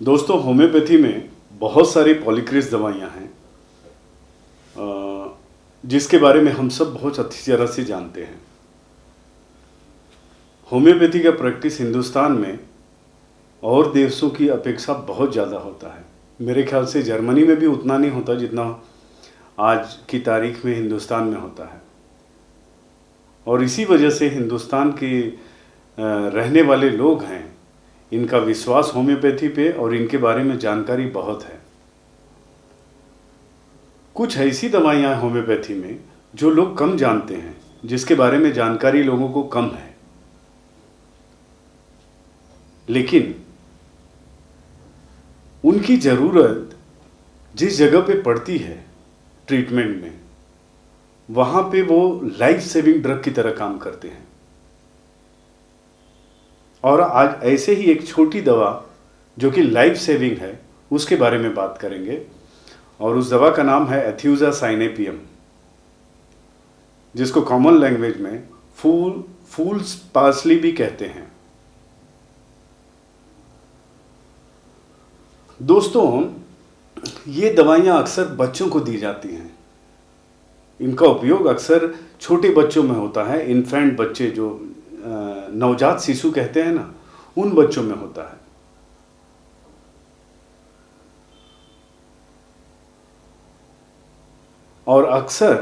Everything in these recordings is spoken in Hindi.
दोस्तों, होम्योपैथी में बहुत सारी पॉलीक्रेस दवाइयाँ हैं जिसके बारे में हम सब बहुत अच्छी तरह से जानते हैं। होम्योपैथी का प्रैक्टिस हिंदुस्तान में और देशों की अपेक्षा बहुत ज़्यादा होता है। मेरे ख्याल से जर्मनी में भी उतना नहीं होता जितना आज की तारीख में हिंदुस्तान में होता है। और इसी वजह से हिंदुस्तान के रहने वाले लोग हैं, इनका विश्वास होम्योपैथी पे और इनके बारे में जानकारी बहुत है। कुछ ऐसी दवाइयाँ हैं होम्योपैथी में जो लोग कम जानते हैं, जिसके बारे में जानकारी लोगों को कम है। लेकिन उनकी ज़रूरत जिस जगह पे पड़ती है ट्रीटमेंट में, वहाँ पे वो लाइफ सेविंग ड्रग की तरह काम करते हैं। और आज ऐसे ही एक छोटी दवा जो कि लाइफ सेविंग है, उसके बारे में बात करेंगे। और उस दवा का नाम है एथ्यूजा साइनेपियम, जिसको कॉमन लैंग्वेज में फूल्स पार्सली भी कहते हैं। दोस्तों, ये दवाइयाँ अक्सर बच्चों को दी जाती हैं। इनका उपयोग अक्सर छोटे बच्चों में होता है। इन्फेंट बच्चे, जो नवजात शिशु कहते हैं ना, उन बच्चों में होता है। और अक्सर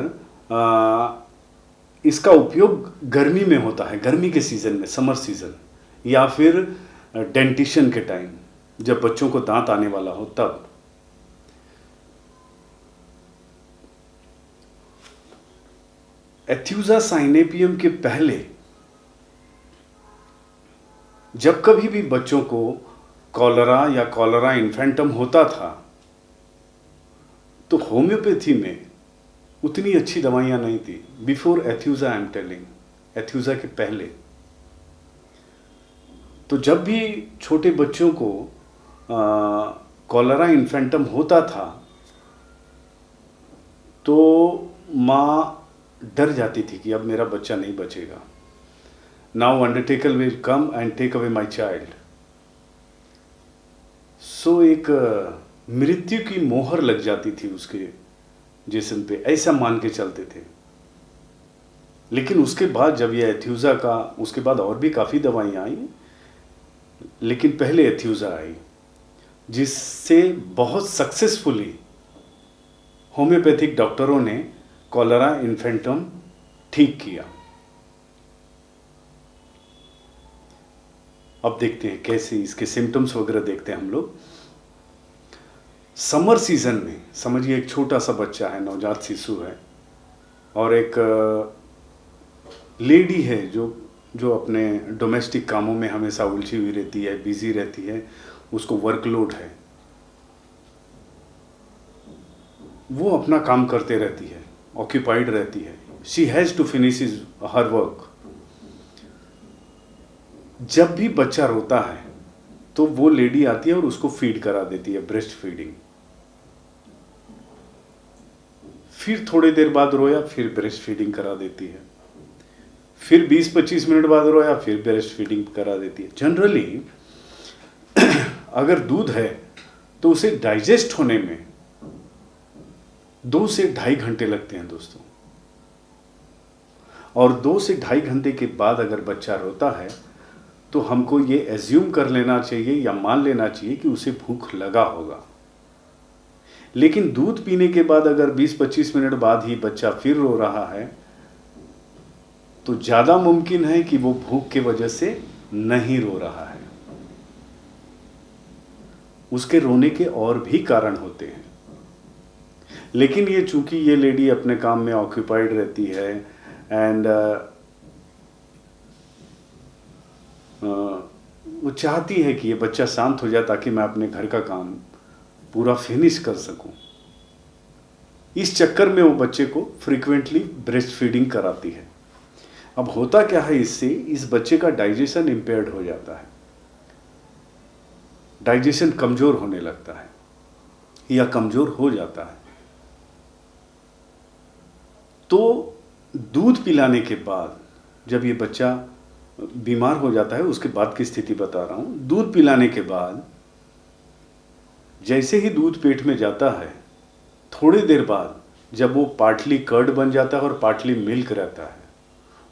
इसका उपयोग गर्मी में होता है, गर्मी के सीज़न में, समर सीज़न, या फिर डेंटिशन के टाइम, जब बच्चों को दांत आने वाला हो तब। एथ्यूजा साइनेपियम के पहले जब कभी भी बच्चों को कॉलरा या कॉलरा इन्फेंटम होता था, तो होम्योपैथी में उतनी अच्छी दवाइयाँ नहीं थी। बिफोर एथ्यूजा, आई एम टेलिंग, एथ्यूजा के पहले। तो जब भी छोटे बच्चों को कॉलरा इन्फेंटम होता था, तो माँ डर जाती थी कि अब मेरा बच्चा नहीं बचेगा। Now undertaker will come and take away my child. So एक मृत्यु की मोहर लग जाती थी उसके जिस्म पे, ऐसा मान के चलते थे। लेकिन उसके बाद जब ये एथ्यूजा का, उसके बाद और भी काफ़ी दवाइयाँ आई, लेकिन पहले एथ्यूजा आई, जिससे बहुत सक्सेसफुली होम्योपैथिक डॉक्टरों ने कॉलरा इन्फेंटम ठीक किया। अब देखते हैं कैसे इसके सिम्टम्स वगैरह देखते हैं हम लोग। समर सीजन में समझिए, एक छोटा सा बच्चा है, नवजात शिशु है, और एक लेडी है जो अपने डोमेस्टिक कामों में हमेशा उलझी हुई रहती है, बिजी रहती है, उसको वर्कलोड है, वो अपना काम करते रहती है, ऑक्यूपाइड रहती है। She has to finish her work. जब भी बच्चा रोता है तो वो लेडी आती है और उसको फीड करा देती है, ब्रेस्ट फीडिंग। फिर थोड़ी देर बाद रोया, फिर ब्रेस्ट फीडिंग करा देती है। फिर 20-25 मिनट बाद रोया, फिर ब्रेस्ट फीडिंग करा देती है। जनरली अगर दूध है तो उसे डाइजेस्ट होने में 2 से ढाई घंटे लगते हैं दोस्तों। और 2 से ढाई घंटे के बाद अगर बच्चा रोता है तो हमको ये एज्यूम कर लेना चाहिए या मान लेना चाहिए कि उसे भूख लगा होगा। लेकिन दूध पीने के बाद अगर 20-25 मिनट बाद ही बच्चा फिर रो रहा है, तो ज़्यादा मुमकिन है कि वो भूख के वजह से नहीं रो रहा है। उसके रोने के और भी कारण होते हैं, लेकिन ये चूंकि ये लेडी अपने काम में ऑक्यूपाइड रहती है एंड वो चाहती है कि ये बच्चा शांत हो जाए ताकि मैं अपने घर का काम पूरा फिनिश कर सकूं। इस चक्कर में वो बच्चे को फ्रीक्वेंटली ब्रेस्ट फीडिंग कराती है। अब होता क्या है, इससे इस बच्चे का डाइजेशन इम्पेयर्ड हो जाता है, डाइजेशन कमज़ोर होने लगता है या कमज़ोर हो जाता है। तो दूध पिलाने के बाद, जब ये बच्चा बीमार हो जाता है, उसके बाद की स्थिति बता रहा हूँ। दूध पिलाने के बाद जैसे ही दूध पेट में जाता है, थोड़ी देर बाद जब वो पार्टली कर्ड बन जाता है और पार्टली मिल्क रहता है,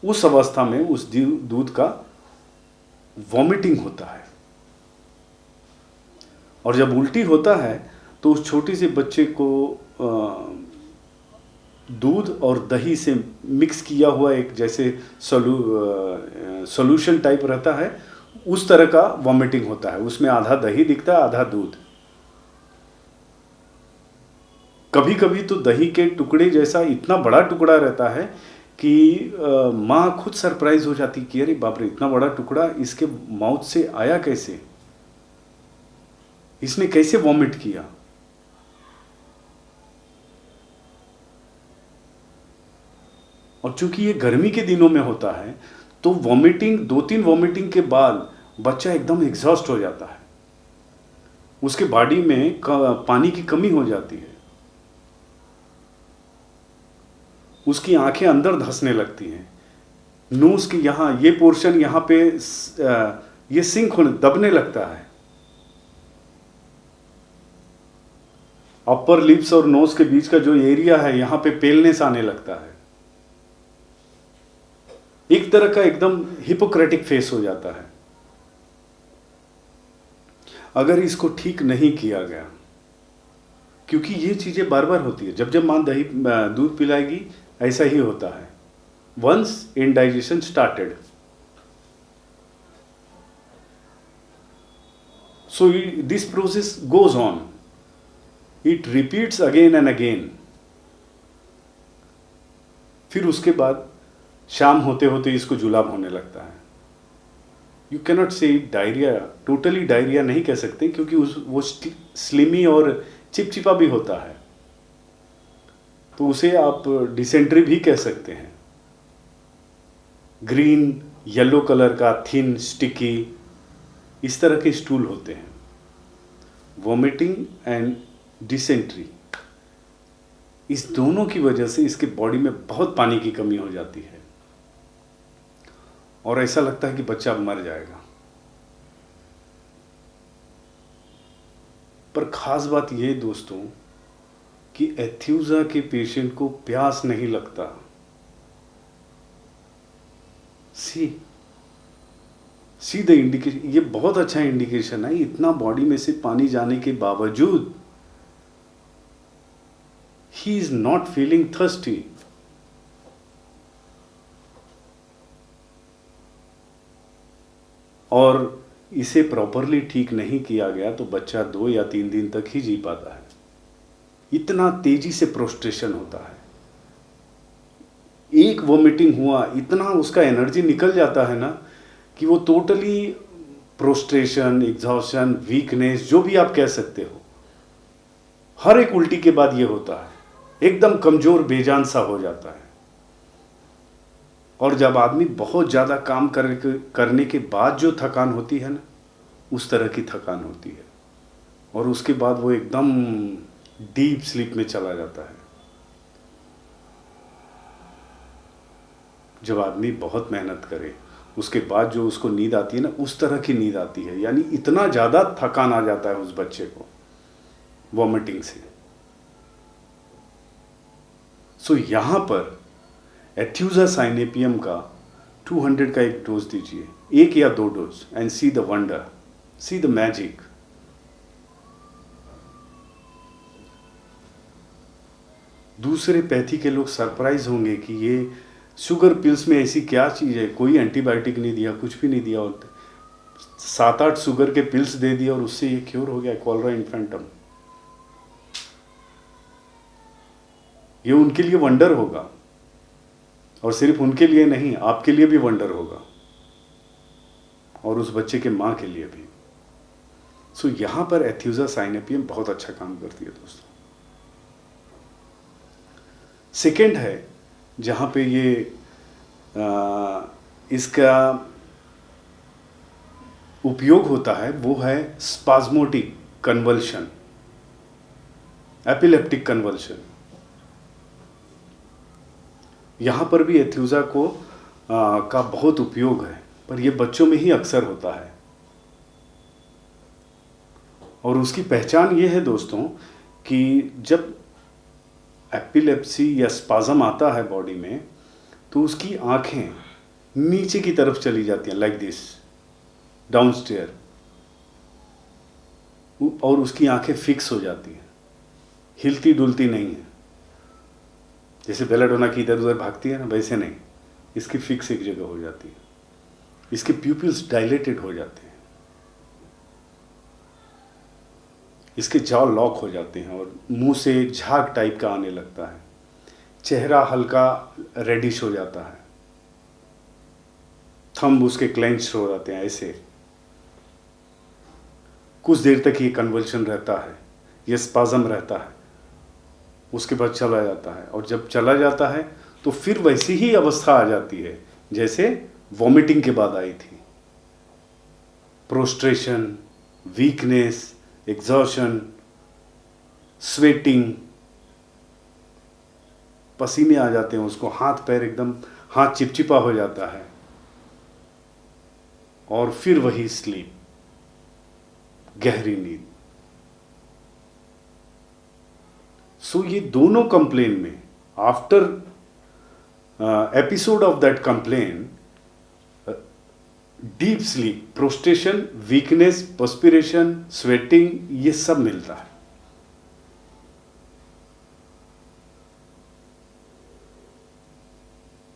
उस अवस्था में उस दूध का वॉमिटिंग होता है। और जब उल्टी होता है तो उस छोटे से बच्चे को दूध और दही से मिक्स किया हुआ एक जैसे सॉल्यूशन टाइप रहता है, उस तरह का वॉमिटिंग होता है। उसमें आधा दही दिखता है, आधा दूध। कभी कभी तो दही के टुकड़े जैसा इतना बड़ा टुकड़ा रहता है कि माँ खुद सरप्राइज हो जाती कि अरे बाप रे, इतना बड़ा टुकड़ा इसके माउथ से आया कैसे, इसने कैसे वॉमिट किया। और चूंकि ये गर्मी के दिनों में होता है तो वॉमिटिंग, 2-3 वॉमिटिंग के बाद बच्चा एकदम एग्जॉस्ट हो जाता है, उसके बॉडी में पानी की कमी हो जाती है, उसकी आंखें अंदर धंसने लगती हैं, नोज के यहाँ ये पोर्शन यहाँ पे ये सिंक होने दबने लगता है, अपर लिप्स और नोज के बीच का जो एरिया है यहाँ पे पेलनेस आने लगता है। एक तरह का एकदम हिपोक्रेटिक फेस हो जाता है। अगर इसको ठीक नहीं किया गया, क्योंकि ये चीजें बार बार होती है, जब जब मां दूध पिलाएगी ऐसा ही होता है। Once indigestion started, so this process goes on, it repeats again and again. फिर उसके बाद शाम होते होते इसको जुलाब होने लगता है। You cannot say diarrhoea, totally diarrhoea नहीं कह सकते, क्योंकि वो स्लिमी और चिपचिपा भी होता है, तो उसे आप डिसेंट्री भी कह सकते हैं। ग्रीन येलो कलर का थिन स्टिकी इस तरह के स्टूल होते हैं। वॉमिटिंग एंड डिसेंट्री, इस दोनों की वजह से इसके बॉडी में बहुत पानी की कमी हो जाती है और ऐसा लगता है कि बच्चा अब मर जाएगा। पर खास बात यह दोस्तों कि एथ्यूजा के पेशेंट को प्यास नहीं लगता। सी द इंडिकेशन, ये बहुत अच्छा इंडिकेशन है। इतना बॉडी में से पानी जाने के बावजूद he is not feeling thirsty. और इसे प्रॉपरली ठीक नहीं किया गया तो बच्चा 2 या 3 दिन तक ही जी पाता है। इतना तेजी से प्रोस्ट्रेशन होता है, एक वॉमिटिंग हुआ इतना उसका एनर्जी निकल जाता है ना कि वो टोटली प्रोस्ट्रेशन, एग्जॉस्शन, वीकनेस, जो भी आप कह सकते हो, हर एक उल्टी के बाद ये होता है, एकदम कमजोर बेजान सा हो जाता है। और जब आदमी बहुत ज़्यादा काम करने के बाद जो थकान होती है ना, उस तरह की थकान होती है और उसके बाद वो एकदम डीप स्लीप में चला जाता है। जब आदमी बहुत मेहनत करे उसके बाद जो उसको नींद आती है ना, उस तरह की नींद आती है, यानी इतना ज़्यादा थकान आ जाता है उस बच्चे को वॉमिटिंग से। सो यहाँ पर एथ्यूजा साइनेपियम का 200 का एक डोज दीजिए, 1 या 2 dose, and see the wonder, see the magic. दूसरे पैथी के लोग सरप्राइज होंगे कि ये शुगर पिल्स में ऐसी क्या चीज़ है, कोई एंटीबायोटिक नहीं दिया, कुछ भी नहीं दिया, और 7-8 शुगर के पिल्स दे दिया और उससे ये क्योर हो गया कॉलरा इन्फेंटम। ये उनके लिए वंडर होगा, और सिर्फ उनके लिए नहीं, आपके लिए भी वंडर होगा और उस बच्चे के माँ के लिए भी। सो यहाँ पर एथ्यूजा साइनेपियम बहुत अच्छा काम करती है दोस्तों। सेकेंड है जहाँ पे ये इसका उपयोग होता है, वो है स्पाज्मोटिक कन्वल्शन, एपिलेप्टिक कन्वल्शन। यहाँ पर भी एथ्यूजा का बहुत उपयोग है, पर यह बच्चों में ही अक्सर होता है और उसकी पहचान ये है दोस्तों कि जब एपिलेप्सी या स्पाज़म आता है बॉडी में, तो उसकी आंखें नीचे की तरफ चली जाती हैं, लाइक दिस, डाउन स्टेयर, और उसकी आंखें फिक्स हो जाती हैं, हिलती डुलती नहीं है। जैसे बेलाडोना की इधर उधर भागती है ना, वैसे नहीं, इसकी फिक्स एक जगह हो जाती है। इसके प्यूपिल्स डायलेटेड हो जाते हैं, इसके जॉ लॉक हो जाते हैं और मुंह से झाग टाइप का आने लगता है। चेहरा हल्का रेडिश हो जाता है, थंब उसके क्लेंच हो जाते हैं ऐसे। कुछ देर तक ये कन्वल्शन रहता है, ये स्पाज़म रहता है, उसके बाद चला जाता है। और जब चला जाता है तो फिर वैसी ही अवस्था आ जाती है जैसे वॉमिटिंग के बाद आई थी। प्रोस्ट्रेशन, वीकनेस, एग्जॉशन, स्वेटिंग, पसीने आ जाते हैं उसको, हाथ पैर एकदम, हाथ चिपचिपा हो जाता है, और फिर वही स्लीप, गहरी नींद। सो ये दोनों कंप्लेन में, after episode of that complain, deep sleep, prostration, weakness, perspiration, sweating, ये सब मिलता है।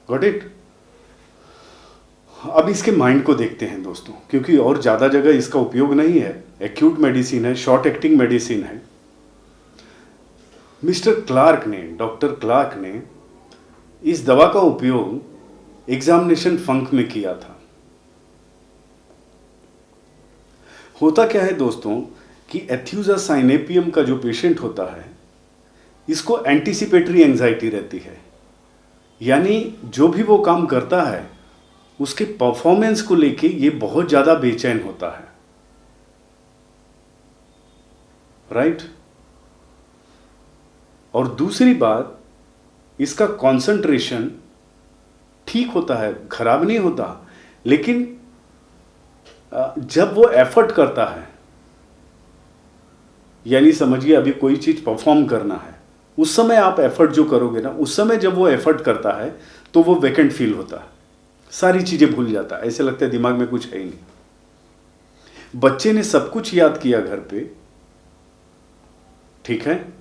Got it? अब इसके माइंड को देखते हैं दोस्तों, क्योंकि और ज़्यादा जगह इसका उपयोग नहीं है। एक्यूट मेडिसिन है, शॉर्ट एक्टिंग मेडिसिन है। मिस्टर क्लार्क ने, डॉक्टर क्लार्क ने इस दवा का उपयोग एग्जामिनेशन फंक में किया था। होता क्या है दोस्तों कि एथ्यूजा साइनेपियम का जो पेशेंट होता है, इसको एंटीसिपेटरी एंजाइटी रहती है, यानी जो भी वो काम करता है उसके परफॉर्मेंस को लेके ये बहुत ज़्यादा बेचैन होता है, राइट? और दूसरी बात, इसका कंसंट्रेशन ठीक होता है, खराब नहीं होता, लेकिन जब वो एफर्ट करता है, यानी समझिए अभी कोई चीज़ परफॉर्म करना है, उस समय आप एफर्ट जो करोगे ना, उस समय जब वो एफर्ट करता है तो वो वैकेंट फील होता है, सारी चीज़ें भूल जाता है, ऐसे लगता है दिमाग में कुछ है ही नहीं। बच्चे ने सब कुछ याद किया घर पे, ठीक है,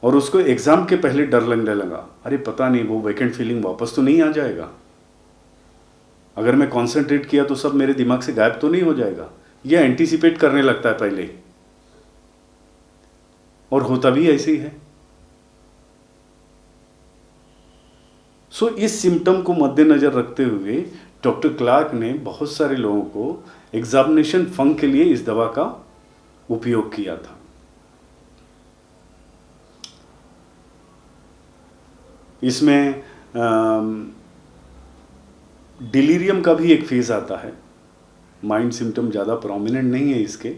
और उसको एग्जाम के पहले डर लगने लगा, अरे पता नहीं वो वैकेंट फीलिंग वापस तो नहीं आ जाएगा, अगर मैं कॉन्सेंट्रेट किया तो सब मेरे दिमाग से गायब तो नहीं हो जाएगा। यह एंटीसिपेट करने लगता है पहले ही, और होता भी ऐसे ही है। सो इस सिम्टम को मद्देनजर रखते हुए डॉक्टर क्लार्क ने बहुत सारे लोगों को एग्जामिनेशन फंक के लिए इस दवा का उपयोग किया था। इसमें डिलीरियम का भी एक फेज आता है, माइंड सिम्टम ज़्यादा प्रोमिनेंट नहीं है इसके।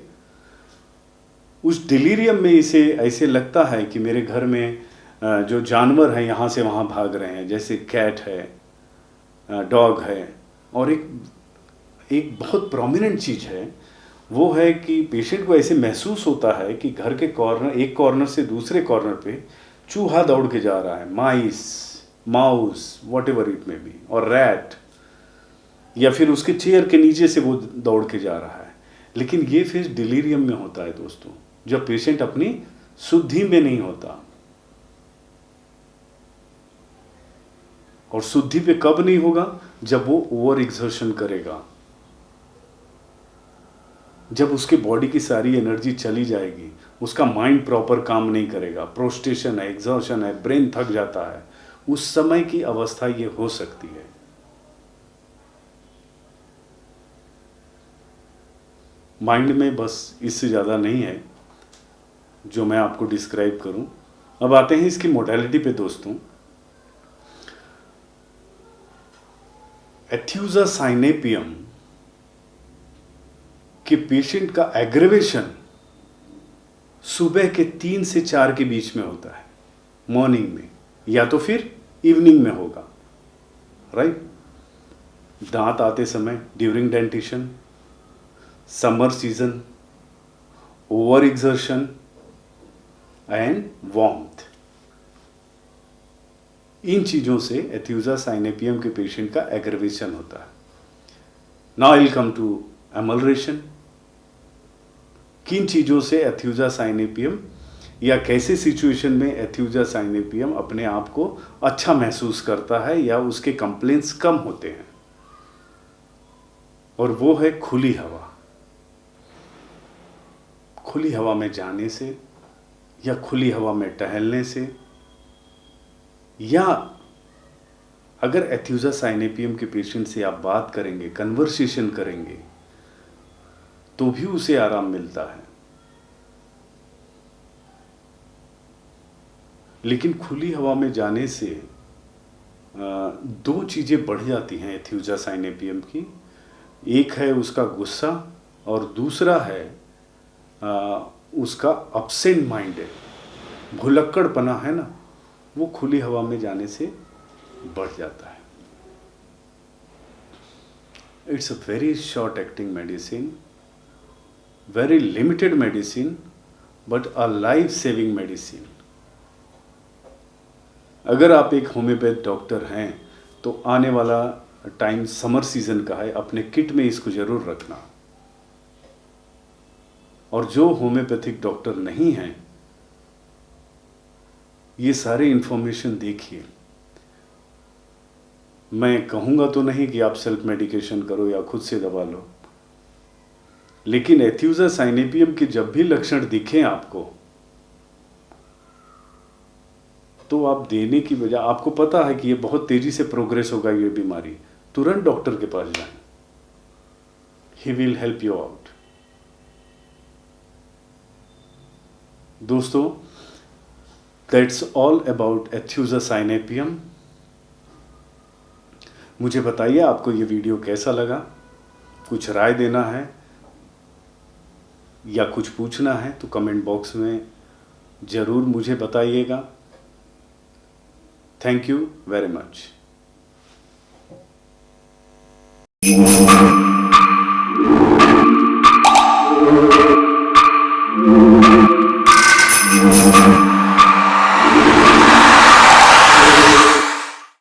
उस डिलीरियम में इसे ऐसे लगता है कि मेरे घर में जो जानवर हैं यहाँ से वहाँ भाग रहे हैं, जैसे कैट है, डॉग है, और एक बहुत प्रोमिनेंट चीज़ है वो है कि पेशेंट को ऐसे महसूस होता है कि घर के कॉर्नर, एक कॉर्नर से दूसरे कॉर्नर पे चूहा दौड़ के जा रहा है, माउस, वॉट एवर इट में बी, और रैट, या फिर उसके चेयर के नीचे से वो दौड़ के जा रहा है। लेकिन ये फेज डिलीरियम में होता है दोस्तों, जब पेशेंट अपनी शुद्धि में नहीं होता। और शुद्धि पे कब नहीं होगा? जब वो ओवर एक्सर्शन करेगा, जब उसके बॉडी की सारी एनर्जी चली जाएगी, उसका माइंड प्रॉपर काम नहीं करेगा, प्रोस्टेशन है, एग्जॉर्शन है, ब्रेन थक जाता है, उस समय की अवस्था ये हो सकती है। माइंड में बस इससे ज़्यादा नहीं है जो मैं आपको डिस्क्राइब करूं। अब आते हैं इसकी मोडालिटी पे दोस्तों। एथ्यूजा साइनेपियम के पेशेंट का एग्रेवेशन सुबह के 3 से 4 के बीच में होता है, मॉर्निंग में, या तो फिर इवनिंग में होगा, राइट? दांत आते समय, during dentition, summer season, over exertion and warmth. इन चीज़ों से एथ्यूजा साइनेपियम के पेशेंट का एग्रवेशन होता है। Now I will come to amelioration. किन चीज़ों से एथ्यूजा साइनेपियम या कैसे सिचुएशन में एथ्यूजा साइनेपियम अपने आप को अच्छा महसूस करता है या उसके कंप्लेंट्स कम होते हैं, और वो है खुली हवा। खुली हवा में जाने से या खुली हवा में टहलने से, या अगर एथ्यूजा साइनेपियम के पेशेंट से आप बात करेंगे, कन्वर्सेशन करेंगे, तो भी उसे आराम मिलता है। लेकिन खुली हवा में जाने से दो चीज़ें बढ़ जाती हैं एथ्यूजा साइनेपियम की। एक है उसका गुस्सा और दूसरा है उसका अपसेंट माइंड है, भुलक्कड़पना है ना, वो खुली हवा में जाने से बढ़ जाता है। It's a very short acting medicine, very limited medicine, but a life saving medicine. अगर आप एक होम्योपैथ डॉक्टर हैं तो आने वाला टाइम समर सीजन का है, अपने किट में इसको जरूर रखना। और जो होम्योपैथिक डॉक्टर नहीं हैं, ये सारे इन्फॉर्मेशन देखिए। मैं कहूँगा तो नहीं कि आप सेल्फ मेडिकेशन करो या खुद से दवा लो, लेकिन एथ्यूजा साइनेपियम के जब भी लक्षण दिखें आपको, तो आप देने की बजाय, आपको पता है कि ये बहुत तेजी से प्रोग्रेस होगा ये बीमारी, तुरंत डॉक्टर के पास जाएं। He will help you out. दोस्तों, दैट्स ऑल अबाउट एथ्यूजा साइनेपियम। मुझे बताइए आपको ये वीडियो कैसा लगा। कुछ राय देना है या कुछ पूछना है तो कमेंट बॉक्स में ज़रूर मुझे बताइएगा। Thank you very much.